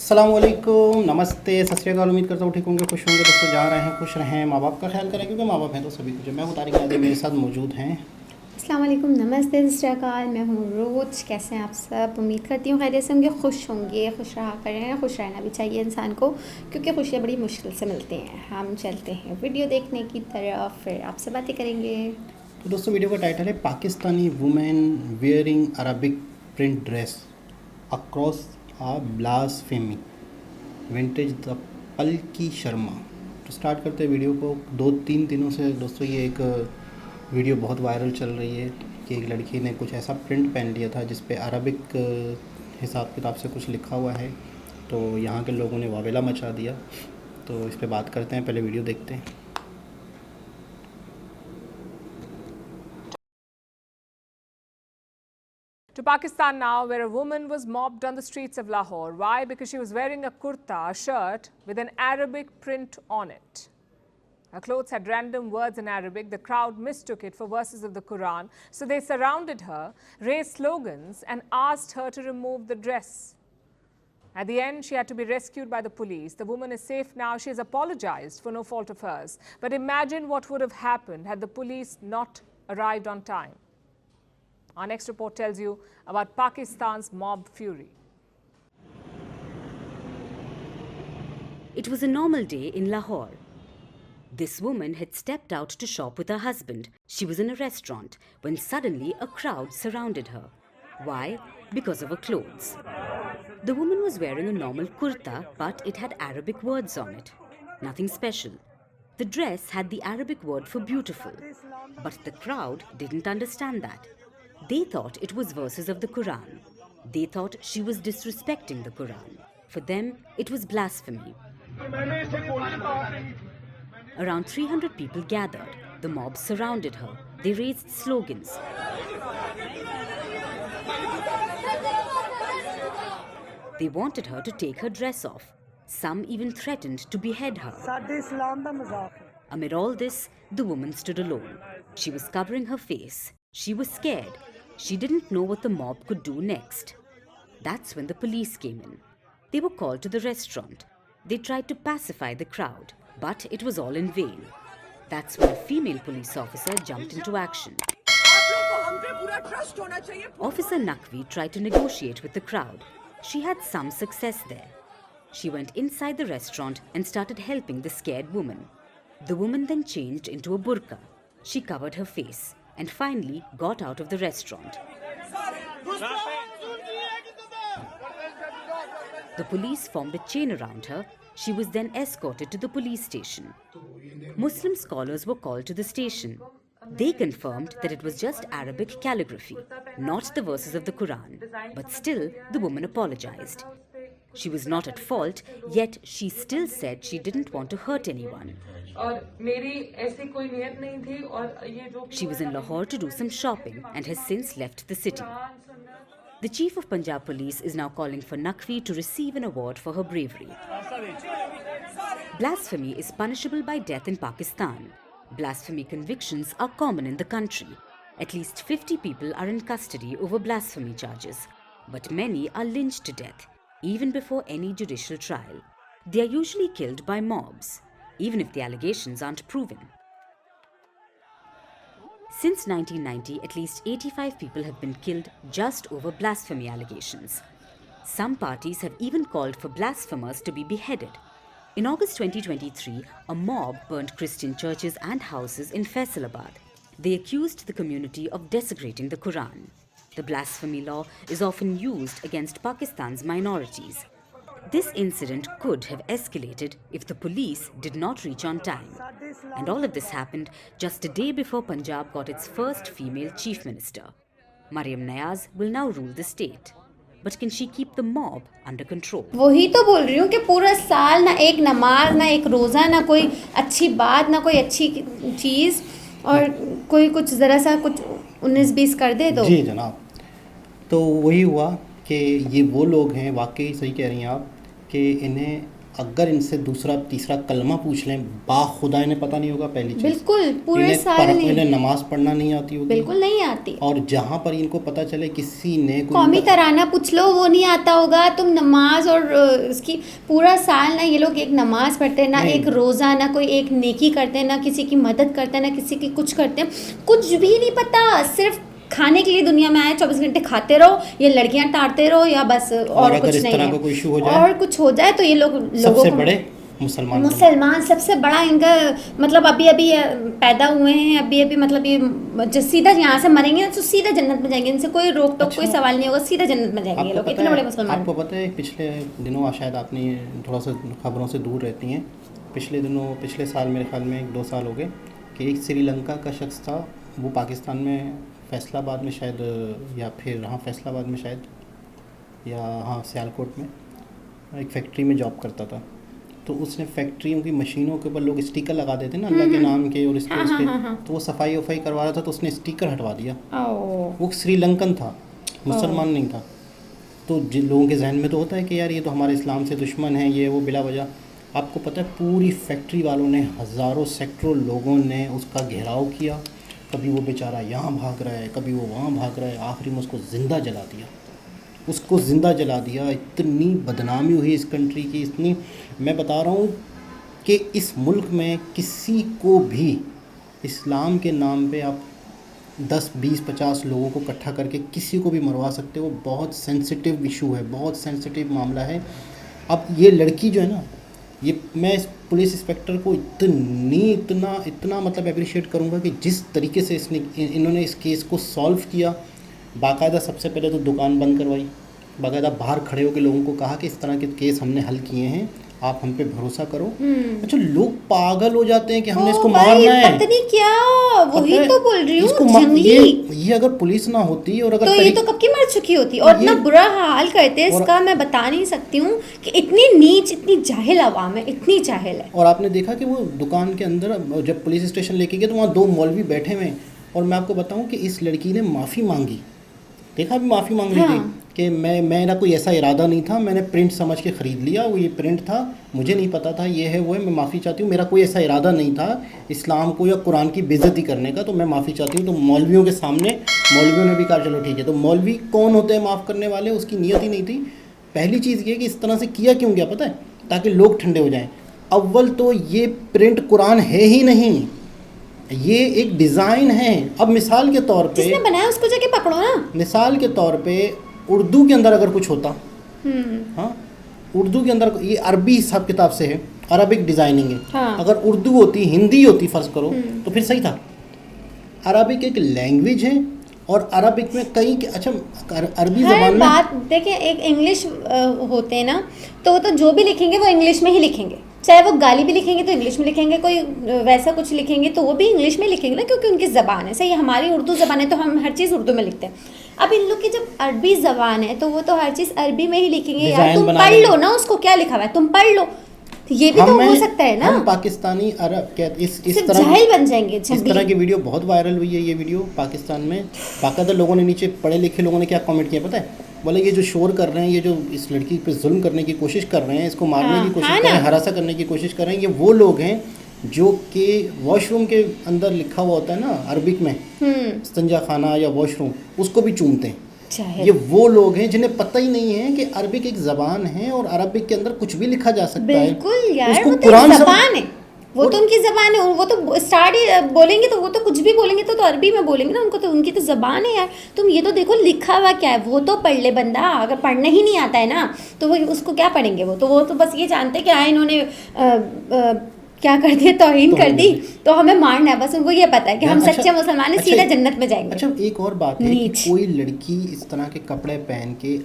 अस्सलामुअलैकुम, नमस्ते, सत श्री अकाल। उम्मीद करता हूँ ठीक होंगे, खुश होंगे। दोस्तों जहाँ रहें खुश रहें, माँ बाप का ख्याल करें, क्योंकि माँ बाप हैं तो सभी कुछ है। मैं हूँ तारिक नादिर, मेरे साथ मौजूद हैं। अस्सलाम वालेकुम, नमस्ते, सत श्री अकाल। मैं हूँ रोज। कैसे हैं आप सब? उम्मीद करती हूँ खैरियत से होंगे, खुश होंगे। खुश रहा करें, खुश रहना भी चाहिए इंसान को, क्योंकि खुशियाँ बड़ी मुश्किल से मिलती हैं। हम चलते हैं वीडियो देखने की तरफ, फिर आपसे बातें करेंगे। तो दोस्तों वीडियो का टाइटल है Pakistani women wearing Arabic print dress across a blasphemy vantage the Palki Sharma. तो स्टार्ट करते हैं वीडियो को। 2-3 दिनों से दोस्तों ये एक वीडियो बहुत वायरल चल रही है कि एक लड़की ने कुछ ऐसा प्रिंट पहन लिया था जिस पे अरबिक हिसाब किताब से कुछ लिखा हुआ है। तो यहाँ के लोगों ने वावेला मचा दिया। तो इस पे बात करते हैं, पहले वीडियो देखते हैं। To Pakistan now, where a woman was mobbed on the streets of Lahore. Why? Because she was wearing a kurta, a shirt with an Arabic print on it. Her clothes had random words in Arabic. The crowd mistook it for verses of the Quran, so they surrounded her, raised slogans, and asked her to remove the dress. At the end, she had to be rescued by the police. The woman is safe now. She has apologized for no fault of hers. But imagine what would have happened had the police not arrived on time. Our next report tells you about Pakistan's mob fury. It was a normal day in Lahore. This woman had stepped out to shop with her husband. She was in a restaurant when suddenly a crowd surrounded her. Why? Because of her clothes. The woman was wearing a normal kurta, but it had Arabic words on it. Nothing special. The dress had the Arabic word for beautiful. But the crowd didn't understand that. They thought it was verses of the Quran. They thought she was disrespecting the Quran. For them, it was blasphemy. Around 300 people gathered. The mob surrounded her. They raised slogans. They wanted her to take her dress off. Some even threatened to behead her. Amid all this, the woman stood alone. She was covering her face. She was scared. She didn't know what the mob could do next. That's when the police came in. They were called to the restaurant. They tried to pacify the crowd, but it was all in vain. That's when a female police officer jumped into action. Officer Naqvi tried to negotiate with the crowd. She had some success there. She went inside the restaurant and started helping the scared woman. The woman then changed into a burqa. She covered her face and finally got out of the restaurant. The police formed a chain around her. She was then escorted to the police station. Muslim scholars were called to the station. They confirmed that it was just Arabic calligraphy, not the verses of the Quran. But still, the woman apologized. She was not at fault, yet she still said she didn't want to hurt anyone. She was in Lahore to do some shopping and has since left the city. The Chief of Punjab Police is now calling for Naqvi to receive an award for her bravery. Blasphemy is punishable by death in Pakistan. Blasphemy convictions are common in the country. At least 50 people are in custody over blasphemy charges, but many are lynched to death, even before any judicial trial. They are usually killed by mobs, even if the allegations aren't proven. Since 1990, at least 85 people have been killed just over blasphemy allegations. Some parties have even called for blasphemers to be beheaded. In August 2023, a mob burned Christian churches and houses in Faisalabad. They accused the community of desecrating the Quran. The blasphemy law is often used against Pakistan's minorities. This incident could have escalated if the police did not reach on time. And all of this happened just a day before Punjab got its first female chief minister. Maryam Nayaz will now rule the state. But can she keep the mob under control? वही तो बोल रही हूँ कि पूरा साल ना एक नमाज, ना एक रोज़ा, ना कोई अच्छी बात, ना कोई अच्छी चीज़, और कोई कुछ ज़रा सा कुछ 19-20 कर दे तो। जी जनाब, तो वही हुआ कि ये वो लोग हैं, वाकई सही कह रही हैं आप, कि इन्हें अगर इनसे दूसरा तीसरा कलमा पूछ लें, खुदा इन्हें पता नहीं होगा पहली चीज़। बिल्कुल, पूरे साल नहीं, इन्हें नमाज पढ़ना नहीं आती होगी, बिल्कुल नहीं आती। और जहाँ पर इनको पता चले किसी ने कौमी तराना पूछ लो, वो नहीं आता होगा। तुम नमाज और इसकी पूरा साल ना ये लोग एक नमाज पढ़ते हैं ना, एक रोज़ा, ना कोई एक नेकी करते हैं, ना किसी की मदद करते हैं, ना किसी की कुछ करते हैं, कुछ भी नहीं पता। सिर्फ खाने के लिए दुनिया में आए, 24 घंटे खाते रहो, ये लड़कियां ताड़ते रहो, या बस और कुछ नहीं है। कोई इशू हो जाए और कुछ हो जाए तो ये लोगों सबसे बड़े मुसलमान सबसे बड़ा इनका मतलब अभी पैदा हुए हैं, अभी मतलब ये सीधा यहाँ से मरेंगे तो सीधा जन्नत में जाएंगे, इनसे कोई रोक टोक कोई सवाल नहीं होगा, सीधा जन्नत में जाएंगे ये लोग, इतने बड़े मुसलमान। आपको पता है पिछले दिनों, शायद आपने थोड़ा सा खबरों से दूर रहती हैं, पिछले साल मेरे ख्याल में 1-2 साल हो गए कि एक श्रीलंका का शख्स था, वो पाकिस्तान में फैसलाबाद में शायद, या फिर हाँ फैसलाबाद में शायद, या हाँ सियालकोट में एक फैक्ट्री में जॉब करता था। तो उसने फैक्ट्रियों की मशीनों के ऊपर लोग स्टिकर लगा देते ना अल्लाह के नाम के और इसके उसके, तो वो सफाई वफाई करवा रहा था तो उसने स्टिकर हटवा दिया। वो श्रीलंकन था, मुसलमान नहीं था। तो जिन लोगों के जहन में तो होता है कि यार ये तो हमारे इस्लाम से दुश्मन है, ये वो बिला वजह। आपको पता है पूरी फैक्ट्री वालों ने, हज़ारों सैकड़ों लोगों ने उसका घेराव किया, कभी वो बेचारा यहाँ भाग रहा है, कभी वो वहाँ भाग रहा है, आखिरी में उसको ज़िंदा जला दिया। इतनी बदनामी हुई इस कंट्री की, इतनी, मैं बता रहा हूँ कि इस मुल्क में किसी को भी इस्लाम के नाम पे आप 10, 20, 50 लोगों को इकट्ठा करके किसी को भी मरवा सकते हो। बहुत सेंसिटिव इशू है, बहुत सेंसिटिव मामला है। अब ये लड़की जो है ना, ये मैं इस पुलिस इंस्पेक्टर को इतना मतलब अप्रिशिएट करूँगा कि जिस तरीके से इन्होंने इस केस को सॉल्व किया। बाकायदा सबसे पहले तो दुकान बंद करवाई, बाकायदा बाहर खड़े होकर लोगों को कहा कि इस तरह के केस हमने हल किए हैं, आप हम पे भरोसा करो। अच्छा, लोग पागल हो जाते हैं कि हमने इसको मारना है, पता नहीं क्या, वही तो बोल रही हूँ। ये अगर पुलिस ना होती और अगर तो ये तो कब की मर चुकी होती, और इतना बुरा हाल करते हैं इसका, मैं बता नहीं सकती हूँ कि इतनी नीच, इतनी जाहिल आवाम है, इतनी जाहिल है। और आपने देखा कि वो दुकान के अंदर जब पुलिस स्टेशन लेके गए तो वहाँ 2 मौलवी बैठे हुए हैं, और मैं आपको बताऊँ कि इस लड़की ने माफ़ी मांगी, देखा भी माफ़ी मांग रही थी कि मेरा कोई ऐसा इरादा नहीं था, मैंने प्रिंट समझ के ख़रीद लिया, वो ये प्रिंट था, मुझे नहीं पता था ये है वो है, मैं माफ़ी चाहती हूँ, मेरा कोई ऐसा इरादा नहीं था इस्लाम को या कुरान की बेइज्जती करने का, तो मैं माफ़ी चाहती हूँ। तो मौलवियों के सामने मौलवियों ने भी कहा चलो ठीक है। तो मौलवी कौन होते हैं माफ़ करने वाले, उसकी नीयत ही नहीं थी। पहली चीज़ ये कि इस तरह से किया क्यों गया पता है, ताकि लोग ठंडे हो जाएँ। अव्वल तो ये प्रिंट कुरान है ही नहीं, ये एक डिज़ाइन है। अब मिसाल के तौर पे जिसने बनाया उसको जाके पकड़ो ना। मिसाल के तौर पे उर्दू के अंदर अगर कुछ होता, हाँ उर्दू के अंदर, ये अरबी हिसाब किताब से है, अरबिक डिज़ाइनिंग है। हाँ। अगर उर्दू होती, हिंदी होती फ़र्ज़ करो, तो फिर सही था। अरबिक एक लैंग्वेज है, और अरबिक में कई, अच्छा अरबी ज़बान में बात देखिए, एक इंग्लिश होते हैं ना, तो वो तो जो भी लिखेंगे वो इंग्लिश में ही लिखेंगे, चाहे वो गाली भी लिखेंगे तो इंग्लिश में लिखेंगे, कोई वैसा कुछ लिखेंगे तो वो भी इंग्लिश में लिखेंगे ना, क्योंकि उनकी ज़बान है। सही, हमारी उर्दू ज़बान है तो हम हर चीज़ उर्दू में लिखते हैं। अब इन लोग की जब अरबी ज़बान है तो वो तो हर चीज़ अरबी में ही लिखेंगे। यार तुम पढ़ लो ना उसको, क्या लिखा हुआ है तुम पढ़ लो, तो ये भी तो हो सकता है ना। हम पाकिस्तानी अरब क्या इस तरह जाहिल बन जाएंगे। इस तरह की वीडियो बहुत वायरल हुई है। ये वीडियो पाकिस्तान में बाकायदा लोगों ने, नीचे पढ़े लिखे लोगों ने क्या कमेंट किया पता है, बोले ये जो शोर कर रहे हैं, ये जो इस लड़की पे जुल्म करने की कोशिश कर रहे हैं, इसको मारने की कोशिश कर रहे हैं, हरासा करने की कोशिश कर रहे हैं, ये वो लोग हैं जो कि वॉशरूम के अंदर लिखा हुआ होता है ना अरबिक में, इस्तंजा खाना या वॉशरूम, उसको भी चूमते हैं। ये वो लोग हैं जिन्हें पता ही नहीं है कि अरबिक एक ज़बान है और अरबिक के अंदर कुछ भी लिखा जा सकता है। बिल्कुल यार, वो तो ज़बान है, वो तो उनकी ज़बान है, वो तो स्टार्ट ही बोलेंगे तो वो तो कुछ भी बोलेंगे तो अरबी में बोलेंगे ना, उनको तो उनकी तो ज़बान है यार। तुम ये तो देखो लिखा हुआ क्या है, वो तो पढ़ ले बंदा। अगर पढ़ने ही नहीं आता है ना तो वो उसको क्या पढ़ेंगे, वो तो बस ये जानते हैं कि हाँ इन्होंने क्या कर दिया, तौहीन कर दी तो हमें मारना है, बस उनको ये पता है कि हम सच्चे मुसलमान हैं, सीधा जन्नत में जाएंगे। अच्छा, एक और बात है कि कोई लड़की इस तरह के कपड़े पहन के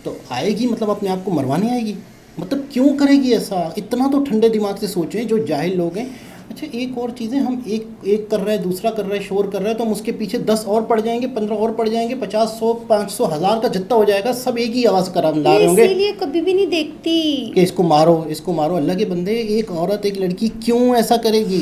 तो आएगी, मतलब अपने आप को मरवाने आएगी, मतलब क्यों करेगी ऐसा? इतना तो ठंडे दिमाग से सोचें जो जाहिल लोग हैं। अच्छा, एक और चीज़ें, हम एक कर रहे हैं, दूसरा कर रहे हैं, शोर कर रहे हैं, तो हम उसके पीछे 10 और पड़ जाएंगे, 15 और पड़ जाएंगे, 50, 100, 500, 1000 का जितना हो जाएगा, सब एक ही आवाज़ करा ला रहे होंगे। इसीलिए कभी भी नहीं देखती कि इसको मारो, इसको मारो। अल्लाह के बंदे, एक औरत, एक लड़की क्यों ऐसा करेगी,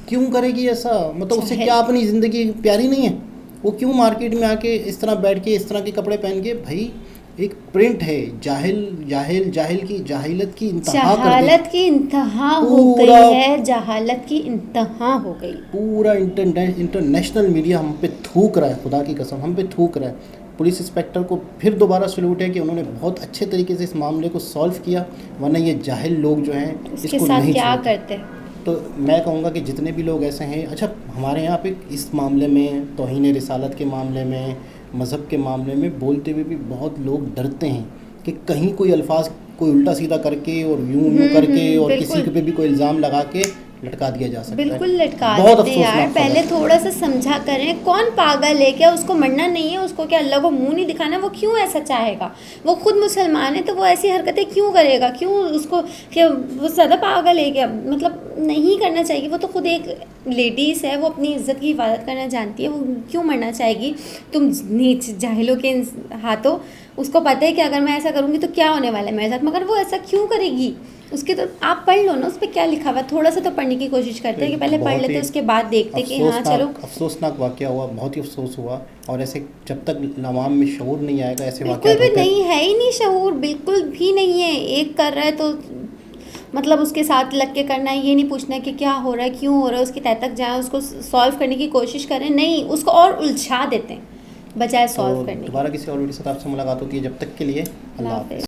क्यों करेगी ऐसा? मतलब उससे क्या अपनी ज़िंदगी प्यारी नहीं है? वो क्यों मार्केट में आके इस तरह बैठ के, इस तरह के कपड़े पहन के, भाई एक प्रिंट है, जाहिलत की इंतहा कर दी। जहालत की इंतहा हो गई है, जहालत की इंतहा हो गई। पूरा इंटरनेशनल मीडिया हम पे थूक रहा है, खुदा की कसम हम पे थूक रहा है। पुलिस इंस्पेक्टर को फिर दोबारा सैल्यूट है कि उन्होंने बहुत अच्छे तरीके से इस मामले को सॉल्व किया, वरना ये जाहिल लोग जो हैं इसके इसको साथ नहीं क्या छोड़ते। करते। तो मैं कहूँगा कि जितने भी लोग ऐसे हैं, अच्छा हमारे यहाँ पे इस मामले में, तौहीन रिसालत के मामले में, मज़हब के मामले में बोलते हुए भी बहुत लोग डरते हैं कि कहीं कोई अल्फाज कोई उल्टा सीधा करके और यूं करके और किसी बिल्कुल। पे भी कोई इल्ज़ाम लगा के लटका दिया जा सकता है। बिल्कुल लटका बहुत देते यार, अफसोसनाक पहले खबर। थोड़ा सा समझा करें। कौन पागल है, क्या उसको मरना नहीं है, उसको क्या अल्लाह को मुंह नहीं दिखाना, वो क्यों ऐसा चाहेगा। वो खुद मुसलमान है तो वो ऐसी हरकतें क्यों करेगा, क्यों उसको, क्या वो ज़्यादा पागल है क्या, मतलब नहीं करना चाहिए। वो तो खुद एक लेडीज़ है, वो अपनी इज्जत की हिफाजत करना जानती है, वो क्यों मरना चाहेगी तुम नीच जाहिलों के हाथों। उसको पता है कि अगर मैं ऐसा करूँगी तो क्या होने वाला है मेरे साथ, मगर वो ऐसा क्यों करेगी। उसके तो आप पढ़ लो ना, उस पर क्या लिखा हुआ, थोड़ा सा तो पढ़ने की कोशिश करते हैं कि पहले पढ़ लेते उसके बाद देखते कि हाँ चलो। अफसोसनाक वाक़या हुआ, बहुत ही अफसोस हुआ। और ऐसे जब तक अवाम में शऊर नहीं आएगा ऐसे बिल्कुल वाक़यात भी होते हैं। नहीं है, ही नहीं शऊर, बिल्कुल भी नहीं है। एक कर रहा है तो मतलब उसके साथ लग के करना है, ये नहीं पूछना है कि क्या हो रहा है, क्यों हो रहा है, उसकी तह तक जाए, उसको सॉल्व करने की कोशिश करें। नहीं, उसको और उलझा देते हैं बजाय सॉल्व तो करने की। दोबारा किसी और वीडियो के साथ आपसे मुलाकात होती है, जब तक के लिए अल्लाह हाफ़िज़।